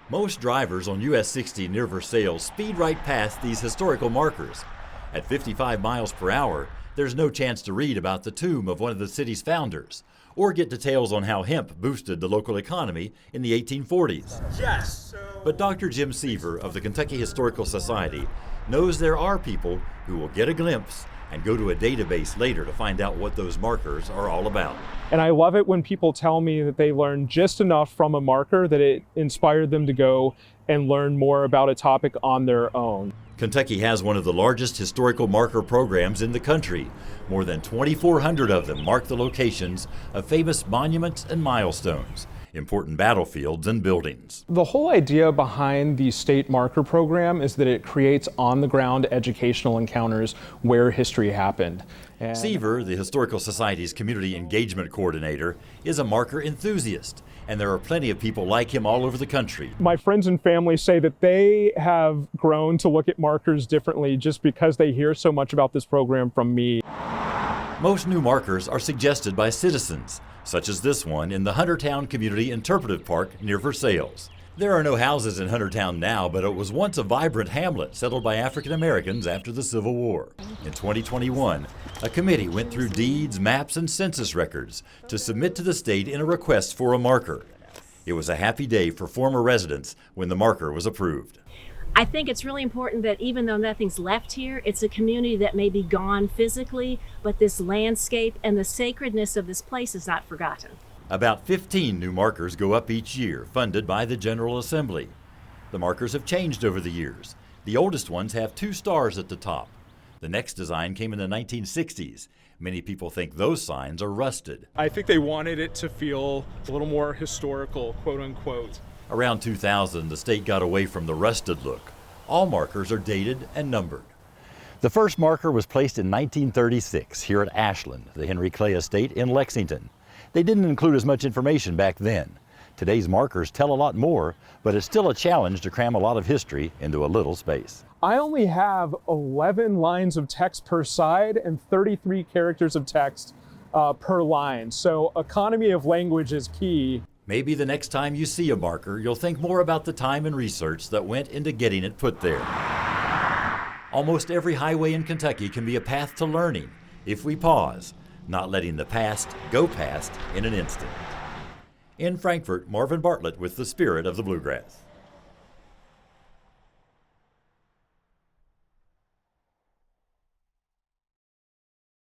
Most drivers on US 60 near Versailles speed right past these historical markers. At 55 miles per hour, there's no chance to read about the tomb of one of the city's founders or get details on how hemp boosted the local economy in the 1840s. Yes. But Dr. Jim Seaver of the Kentucky Historical Society knows there are people who will get a glimpse and go to a database later to find out what those markers are all about. And I love it when people tell me that they learned just enough from a marker that it inspired them to go and learn more about a topic on their own. Kentucky has one of the largest historical marker programs in the country. More than 2,400 of them mark the locations of famous monuments and milestones, important battlefields and buildings. The whole idea behind the state marker program is that it creates on-the-ground educational encounters where history happened. Seaver, the Historical Society's community engagement coordinator, is a marker enthusiast, and there are plenty of people like him all over the country. My friends and family say that they have grown to look at markers differently just because they hear so much about this program from me. Most new markers are suggested by citizens, such as this one in the Huntertown Community Interpretive Park near Versailles. There are no houses in Huntertown now, but it was once a vibrant hamlet settled by African Americans after the Civil War. In 2021, a committee went through deeds, maps, and census records to submit to the state in a request for a marker. It was a happy day for former residents when the marker was approved. I think it's really important that even though nothing's left here, it's a community that may be gone physically, but this landscape and the sacredness of this place is not forgotten. About 15 new markers go up each year, funded by the General Assembly. The markers have changed over the years. The oldest ones have 2 stars at the top. The next design came in the 1960s. Many people think those signs are rusted. I think they wanted it to feel a little more historical, quote unquote. Around 2000, the state got away from the rusted look. All markers are dated and numbered. The first marker was placed in 1936 here at Ashland, the Henry Clay Estate in Lexington. They didn't include as much information back then. Today's markers tell a lot more, but it's still a challenge to cram a lot of history into a little space. I only have 11 lines of text per side and 33 characters of text per line, so economy of language is key. Maybe the next time you see a marker, you'll think more about the time and research that went into getting it put there. Almost every highway in Kentucky can be a path to learning if we pause, not letting the past go past in an instant. In Frankfort, Marvin Bartlett with the Spirit of the Bluegrass.